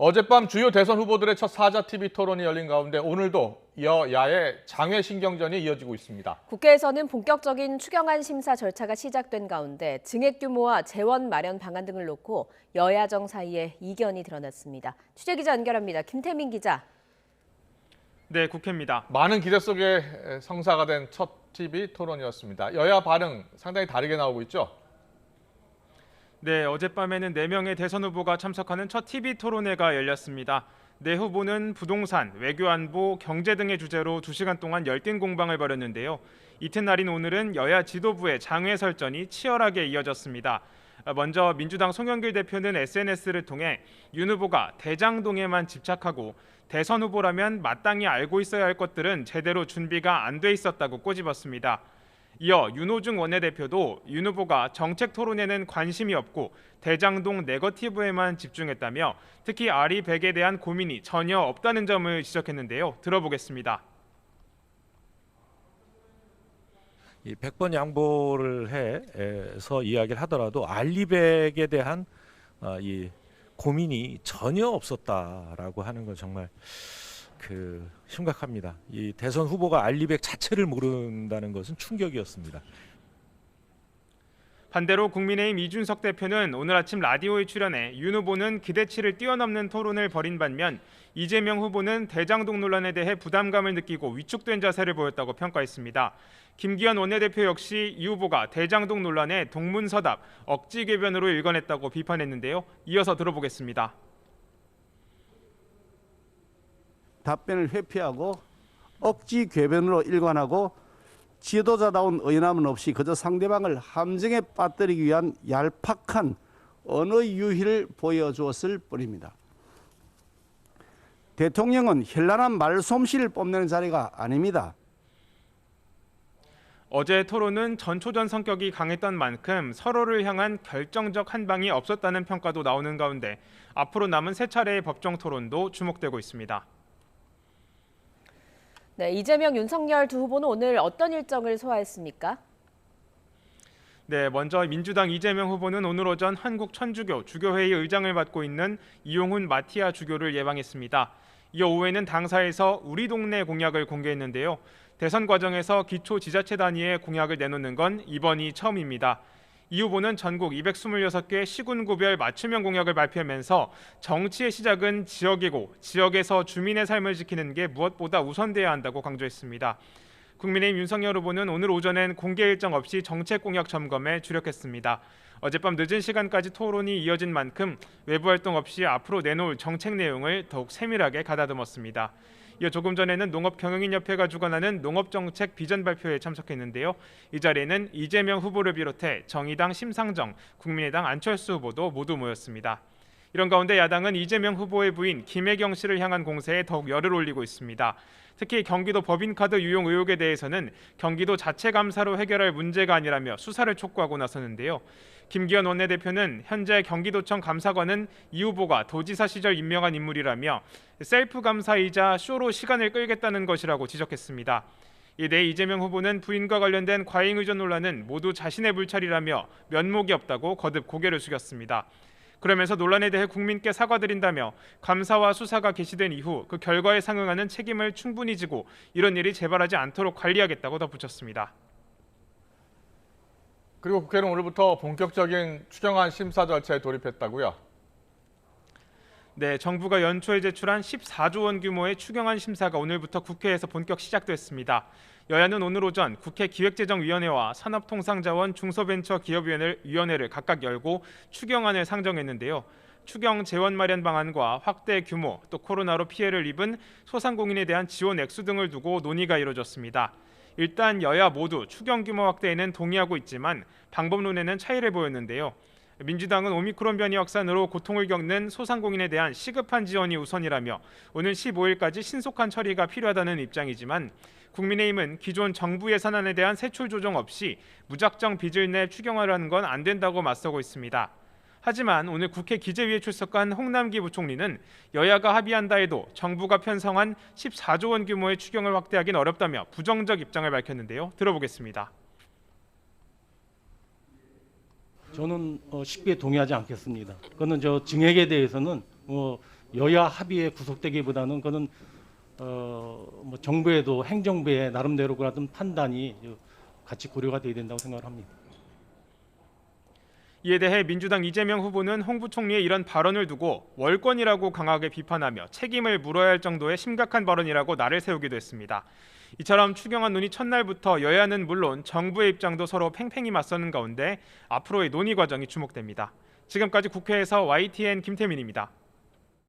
어젯밤 주요 대선 후보들의 첫 사자 TV 토론이 열린 가운데 오늘도 여야의 장외 신경전이 이어지고 있습니다. 국회에서는 본격적인 추경안 심사 절차가 시작된 가운데 증액 규모와 재원 마련 방안 등을 놓고 여야정 사이에 이견이 드러났습니다. 취재기자 연결합니다. 김태민 기자. 네, 국회입니다. 많은 기대 속에 성사가 된 첫 TV 토론이었습니다. 여야 반응 상당히 다르게 나오고 있죠? 네, 어젯밤에는 4명의 대선 후보가 참석하는 첫 TV 토론회가 열렸습니다. 네 후보는 부동산, 외교안보, 경제 등의 주제로 2시간 동안 열띤 공방을 벌였는데요. 이튿날인 오늘은 여야 지도부의 장외 설전이 치열하게 이어졌습니다. 먼저 민주당 송영길 대표는 SNS를 통해 윤 후보가 대장동에만 집착하고 대선 후보라면 마땅히 알고 있어야 할 것들은 제대로 준비가 안 돼 있었다고 꼬집었습니다. 이어 윤호중 원내대표도 윤 후보가 정책 토론에는 관심이 없고 대장동 네거티브에만 집중했다며 특히 아리백에 대한 고민이 전혀 없다는 점을 지적했는데요. 들어보겠습니다. 이 100번 양보를 해서 이야기를 하더라도 알리백에 대한 이 고민이 전혀 없었다라고 하는 건 정말 심각합니다. 이 대선 후보가 알리백 자체를 모른다는 것은 충격이었습니다. 반대로 국민의힘 이준석 대표는 오늘 아침 라디오에 출연해 윤 후보는 기대치를 뛰어넘는 토론을 벌인 반면 이재명 후보는 대장동 논란에 대해 부담감을 느끼고 위축된 자세를 보였다고 평가했습니다. 김기현 원내대표 역시 이 후보가 대장동 논란에 동문서답, 억지 궤변으로 일관했다고 비판했는데요. 이어서 들어보겠습니다. 답변을 회피하고 억지 궤변으로 일관하고 지도자다운 의남은 없이 그저 상대방을 함정에 빠뜨리기 위한 얄팍한 언어 유희를 보여주었을 뿐입니다. 대통령은 현란한 말솜씨를 뽐내는 자리가 아닙니다. 어제 토론은 전초전 성격이 강했던 만큼 서로를 향한 결정적 한방이 없었다는 평가도 나오는 가운데 앞으로 남은 3차례의 법정 토론도 주목되고 있습니다. 네, 이재명, 윤석열 두 후보는 오늘 어떤 일정을 소화했습니까? 네, 먼저 민주당 이재명 후보는 오늘 오전 한국 천주교 주교회의 의장을 맡고 있는 이용훈 마티아 주교를 예방했습니다. 이어 오후에는 당사에서 우리 동네 공약을 공개했는데요. 대선 과정에서 기초 지자체 단위의 공약을 내놓는 건 이번이 처음입니다. 이 후보는 전국 226개 시군구별 맞춤형 공약을 발표하면서 정치의 시작은 지역이고 지역에서 주민의 삶을 지키는 게 무엇보다 우선돼야 한다고 강조했습니다. 국민의힘 윤석열 후보는 오늘 오전엔 공개 일정 없이 정책 공약 점검에 주력했습니다. 어젯밤 늦은 시간까지 토론이 이어진 만큼 외부 활동 없이 앞으로 내놓을 정책 내용을 더욱 세밀하게 가다듬었습니다. 이어 조금 전에는 농업경영인협회가 주관하는 농업정책 비전 발표에 참석했는데요. 이 자리에는 이재명 후보를 비롯해 정의당 심상정, 국민의당 안철수 후보도 모두 모였습니다. 이런 가운데 야당은 이재명 후보의 부인 김혜경 씨를 향한 공세에 더욱 열을 올리고 있습니다. 특히 경기도 법인카드 유용 의혹에 대해서는 경기도 자체 감사로 해결할 문제가 아니라며 수사를 촉구하고 나섰는데요. 김기현 원내대표는 현재 경기도청 감사관은 이 후보가 도지사 시절 임명한 인물이라며 셀프 감사이자 쇼로 시간을 끌겠다는 것이라고 지적했습니다. 이내 이재명 후보는 부인과 관련된 과잉 의존 논란은 모두 자신의 불찰이라며 면목이 없다고 거듭 고개를 숙였습니다. 그러면서 논란에 대해 국민께 사과드린다며 감사와 수사가 개시된 이후 그 결과에 상응하는 책임을 충분히 지고 이런 일이 재발하지 않도록 관리하겠다고 덧붙였습니다. 그리고 국회는 오늘부터 본격적인 추경안 심사 절차에 돌입했다고요? 네, 정부가 연초에 제출한 14조 원 규모의 추경안 심사가 오늘부터 국회에서 본격 시작됐습니다. 여야는 오늘 오전 국회 기획재정위원회와 산업통상자원 중소벤처기업위원회를 각각 열고 추경안을 상정했는데요. 추경 재원 마련 방안과 확대 규모, 또 코로나로 피해를 입은 소상공인에 대한 지원 액수 등을 두고 논의가 이루어졌습니다. 일단 여야 모두 추경 규모 확대에는 동의하고 있지만 방법론에는 차이를 보였는데요. 민주당은 오미크론 변이 확산으로 고통을 겪는 소상공인에 대한 시급한 지원이 우선이라며 오는 15일까지 신속한 처리가 필요하다는 입장이지만 국민의힘은 기존 정부 예산안에 대한 세출 조정 없이 무작정 빚을 내 추경하려는 건 안 된다고 맞서고 있습니다. 하지만 오늘 국회 기재위에 출석한 홍남기 부총리는 여야가 합의한다 해도 정부가 편성한 14조 원 규모의 추경을 확대하긴 어렵다며 부정적 입장을 밝혔는데요. 들어보겠습니다. 저는 쉽게 동의하지 않겠습니다. 그거는 증액에 대해서는 여야 합의에 구속되기보다는 그는 뭐 정부에도 행정부의 나름대로 그런 판단이 같이 고려가 돼야 된다고 생각을 합니다. 이에 대해 민주당 이재명 후보는 홍 부총리의 이런 발언을 두고 월권이라고 강하게 비판하며 책임을 물어야 할 정도의 심각한 발언이라고 날을 세우기도 했습니다. 이처럼 추경안 논의 첫날부터 여야는 물론 정부의 입장도 서로 팽팽히 맞서는 가운데 앞으로의 논의 과정이 주목됩니다. 지금까지 국회에서 YTN 김태민입니다.